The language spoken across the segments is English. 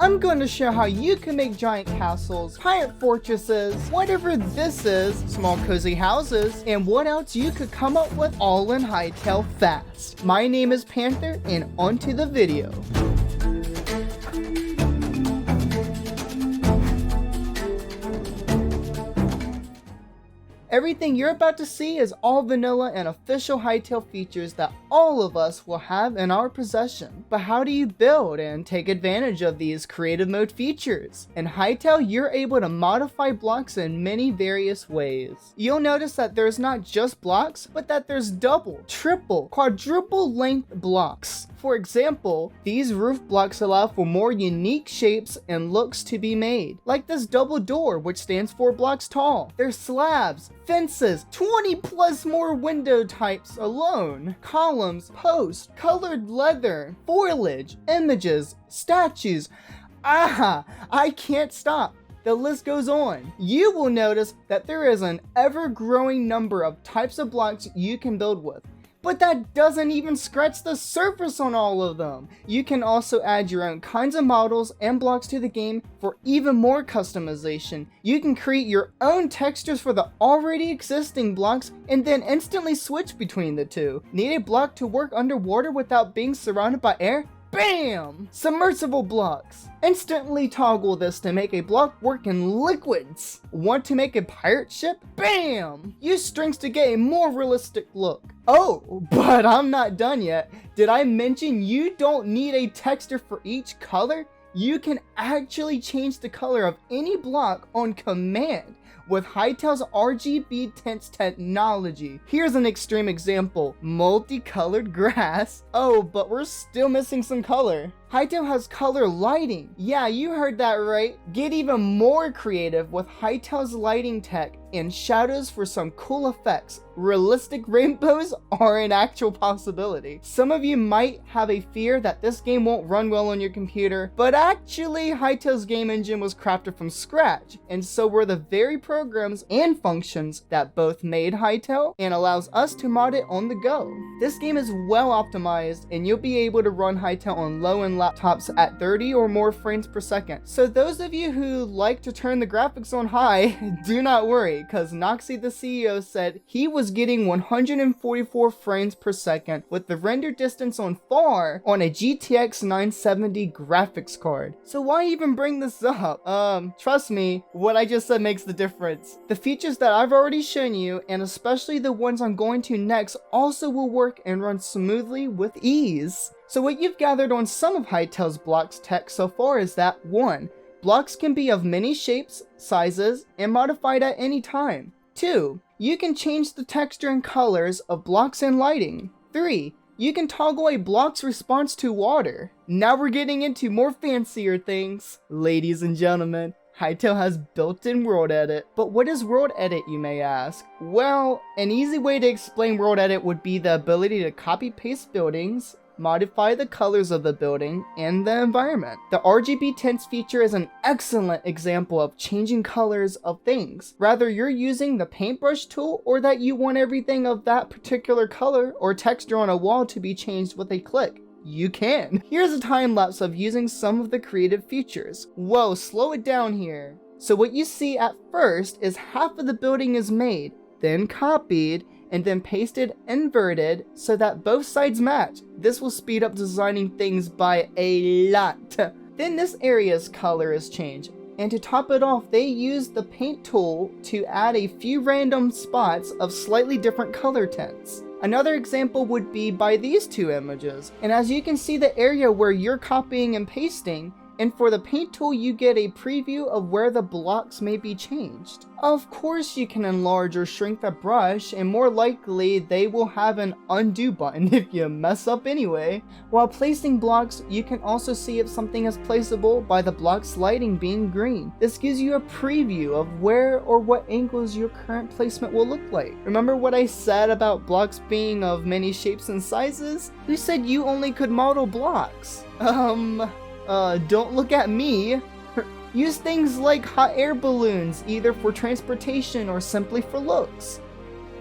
I'm going to show how you can make giant castles, pirate fortresses, whatever this is, small cozy houses, and what else you could come up with all in Hytale fast. My name is Panther, and on to the video. Everything you're about to see is all vanilla and official Hytale features that all of us will have in our possession. But how do you build and take advantage of these creative mode features? In Hytale, you're able to modify blocks in many various ways. You'll notice that there's not just blocks, but that there's double, triple, quadruple length blocks. For example, these roof blocks allow for more unique shapes and looks to be made, like this double door, which stands 4 blocks tall. There's slabs, fences, 20 plus more window types alone, columns, posts, colored leather, foliage, images, statues. I can't stop. The list goes on. You will notice that there is an ever-growing number of types of blocks you can build with. But that doesn't even scratch the surface on all of them. You can also add your own kinds of models and blocks to the game for even more customization. You can create your own textures for the already existing blocks and then instantly switch between the two. Need a block to work underwater without being surrounded by air? Bam! Submersible blocks. Instantly toggle this to make a block work in liquids. Want to make a pirate ship? Bam! Use strings to get a more realistic look. Oh, but I'm not done yet. Did I mention you don't need a texture for each color? You can actually change the color of any block on command with Hytale's RGB tints technology. Here's an extreme example, multicolored grass. Oh, but we're still missing some color. Hytale has color lighting. Yeah, you heard that right. Get even more creative with Hytale's lighting tech and shadows for some cool effects. Realistic rainbows are an actual possibility. Some of you might have a fear that this game won't run well on your computer, but actually Hytale's game engine was crafted from scratch, and so were the very programs and functions that both made Hytale and allows us to mod it on the go. This game is well optimized, and you'll be able to run Hytale on low-end laptops at 30 or more frames per second. So those of you who like to turn the graphics on high, do not worry, because Noxie the CEO said he was getting 144 frames per second with the render distance on far on a GTX 970 graphics card. So why even bring this up? Trust me, what I just said makes the difference. The features that I've already shown you, and especially the ones I'm going to next, also will work and run smoothly with ease. So what you've gathered on some of Hytale's blocks tech so far is that 1. Blocks can be of many shapes, sizes, and modified at any time. 2. You can change the texture and colors of blocks and lighting. 3. You can toggle a block's response to water. Now we're getting into more fancier things. Ladies and gentlemen, Hytale has built-in world edit. But what is world edit, you may ask? Well, an easy way to explain world edit would be the ability to copy-paste buildings, modify the colors of the building and the environment. The RGB tints feature is an excellent example of changing colors of things. Whether you're using the paintbrush tool or that you want everything of that particular color or texture on a wall to be changed with a click, you can. Here's a time lapse of using some of the creative features. Whoa, slow it down here. So what you see at first is half of the building is made, then copied, and then pasted inverted so that both sides match. This will speed up designing things by a lot. Then this area's color is changed, and to top it off, they used the paint tool to add a few random spots of slightly different color tints. Another example would be by these two images, and as you can see the area where you're copying and pasting, and for the paint tool you get a preview of where the blocks may be changed. Of course you can enlarge or shrink the brush, and more likely they will have an undo button if you mess up anyway. While placing blocks, you can also see if something is placeable by the block's lighting being green. This gives you a preview of where or what angles your current placement will look like. Remember what I said about blocks being of many shapes and sizes? Who said you only could model blocks? Don't look at me. Use things like hot air balloons, either for transportation or simply for looks.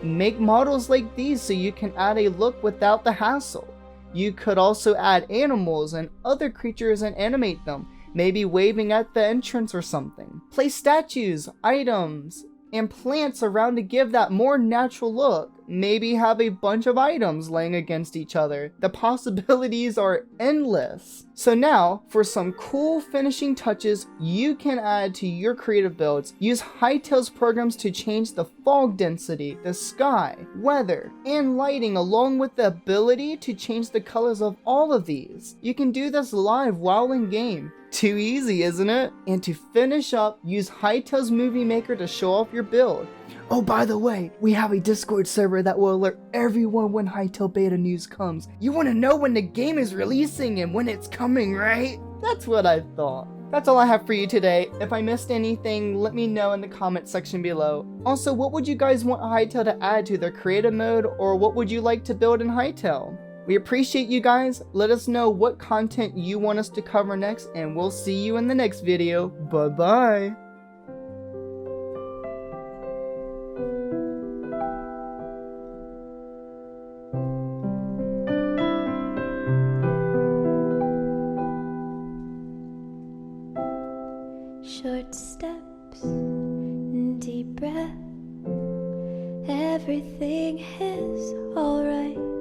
Make models like these so you can add a look without the hassle. You could also add animals and other creatures and animate them. maybe waving at the entrance or something. Place statues, items, and plants around to give that more natural look. Maybe have a bunch of items laying against each other. The possibilities are endless. So now, for some cool finishing touches you can add to your creative builds, use Hytale's programs to change the fog density, the sky, weather, and lighting, along with the ability to change the colors of all of these. You can do this live while in game. Too easy, isn't it? And to finish up, use Hytale's Movie Maker to show off your build. Oh, by the way, we have a Discord server that will alert everyone when Hytale beta news comes. You want to know when the game is releasing and when it's coming, right? That's what I thought. That's all I have for you today. If I missed anything, let me know in the comment section below. Also, what would you guys want Hytale to add to their creative mode, or what would you like to build in Hytale? We appreciate you guys. Let us know what content you want us to cover next, and we'll see you in the next video. Bye-bye. Short steps, deep breath, everything is alright.